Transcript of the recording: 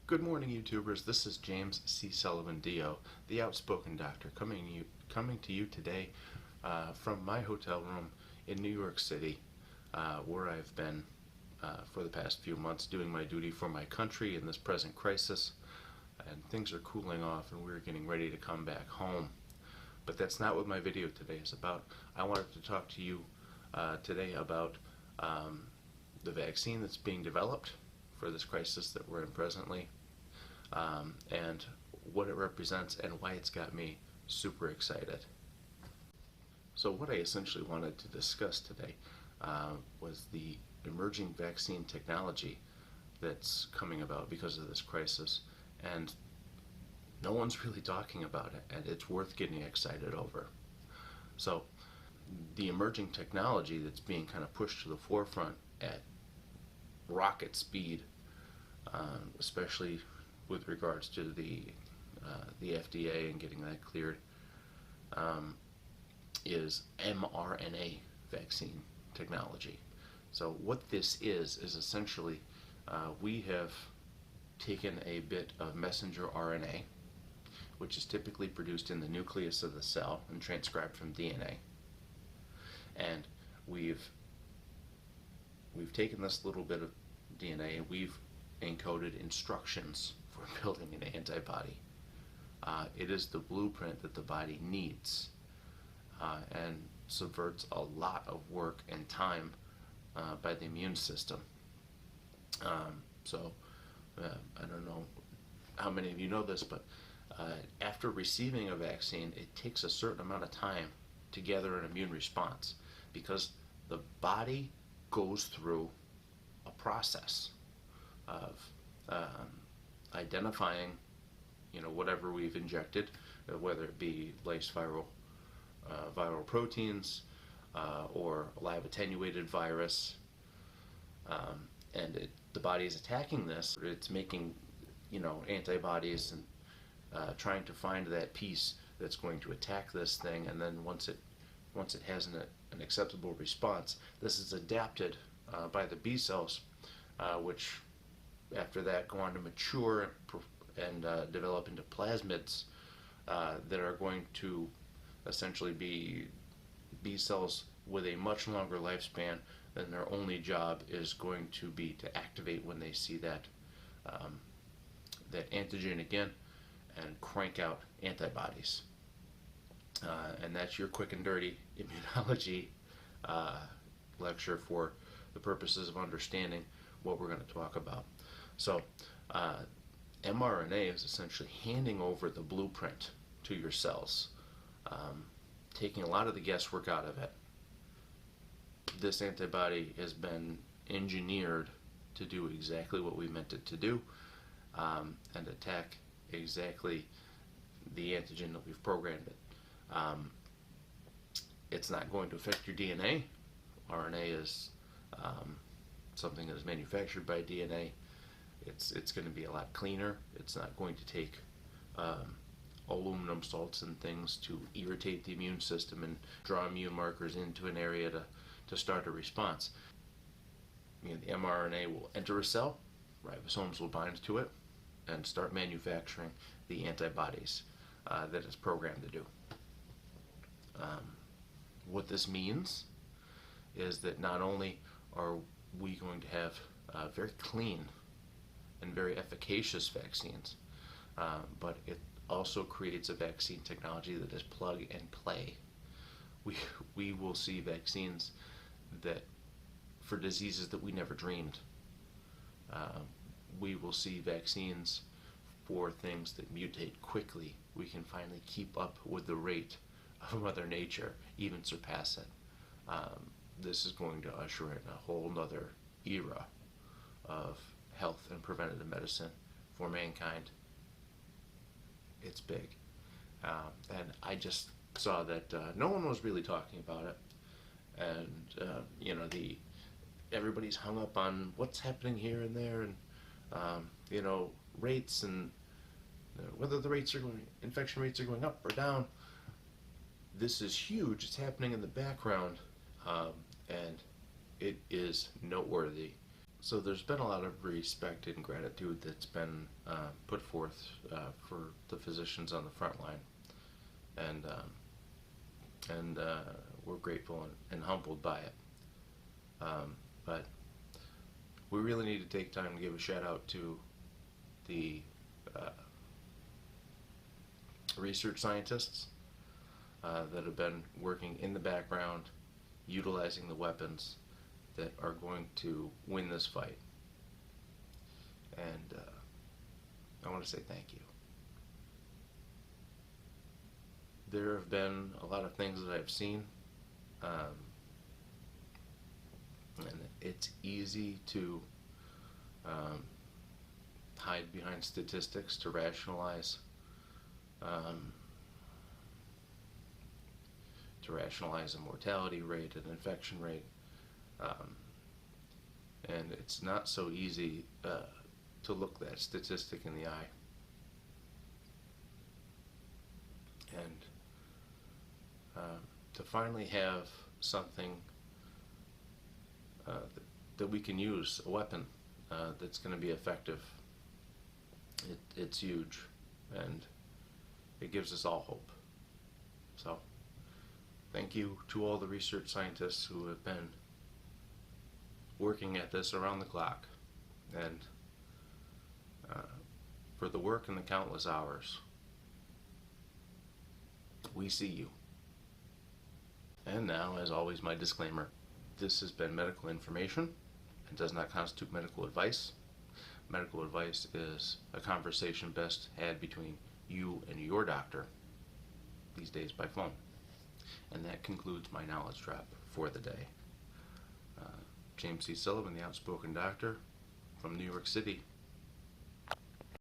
Good morning, YouTubers. This is James C. Sullivan D.O, the Outspoken Doctor, coming to you today from my hotel room in New York City, where I've been for the past few months doing my duty for my country in this present crisis. And things are cooling off and we're getting ready to come back home. But that's not what my video today is about. I wanted to talk to you today about the vaccine that's being developed for this crisis that we're in presently, and what it represents and why it's got me super excited. So what I essentially wanted to discuss today was the emerging vaccine technology that's coming about because of this crisis, and no one's really talking about it, and it's worth getting excited over. So the emerging technology that's being kind of pushed to the forefront at rocket speed, especially with regards to the FDA and getting that cleared, is mRNA vaccine technology. So what this is essentially we have taken a bit of messenger RNA, which is typically produced in the nucleus of the cell and transcribed from DNA, and we've taken this little bit of DNA and we've encoded instructions for building an antibody. It is the blueprint that the body needs, and subverts a lot of work and time by the immune system. So I don't know how many of you know this, but after receiving a vaccine, it takes a certain amount of time to gather an immune response, because the body goes through a process of identifying, whatever we've injected, whether it be laced viral proteins or lab attenuated virus, and the body is attacking this. It's making antibodies and trying to find that piece that's going to attack this thing, and then once it has an acceptable response, this is adapted by the B cells, which after that go on to mature and develop into plasmids that are going to essentially be B cells with a much longer lifespan, and their only job is going to be to activate when they see that antigen again and crank out antibodies. And that's your quick and dirty immunology lecture for the purposes of understanding what we're going to talk about. So mRNA is essentially handing over the blueprint to your cells, taking a lot of the guesswork out of it. This antibody has been engineered to do exactly what we meant it to do, and attack exactly the antigen that we've programmed it. It's not going to affect your DNA. RNA is something that is manufactured by DNA. It's going to be a lot cleaner. It's not going to take aluminum salts and things to irritate the immune system and draw immune markers into an area to start a response. The mRNA will enter a cell, ribosomes will bind to it, and start manufacturing the antibodies that it's programmed to do. What this means is that not only are we going to have very clean and very efficacious vaccines, but it also creates a vaccine technology that is plug and play. We will see vaccines that for diseases that we never dreamed. We will see vaccines for things that mutate quickly. We can finally keep up with the rate of Mother Nature, even surpass it. This is going to usher in a whole nother era of health and preventative medicine for mankind. It's big. And I just saw that no one was really talking about it. And, everybody's hung up on what's happening here and there, and, rates and whether the infection rates are going up or down. This is huge. It's happening in the background, and it is noteworthy. So there's been a lot of respect and gratitude that's been put forth for the physicians on the front line, and we're grateful and humbled by it. But we really need to take time to give a shout out to the research scientists that have been working in the background, utilizing the weapons that are going to win this fight. And I want to say thank you. There have been a lot of things that I've seen, and it's easy to hide behind statistics to rationalize a mortality rate, an infection rate, and it's not so easy to look that statistic in the eye. And to finally have something that we can use, a weapon that's going to be effective, it's huge, and it gives us all hope. So thank you to all the research scientists who have been working at this around the clock, and for the work and the countless hours. We see you. And now, as always, my disclaimer. This has been medical information and does not constitute medical advice. Medical advice is a conversation best had between you and your doctor, these days by phone. And that concludes my knowledge drop for the day. James C. Sullivan, the Outspoken Doctor, from New York City.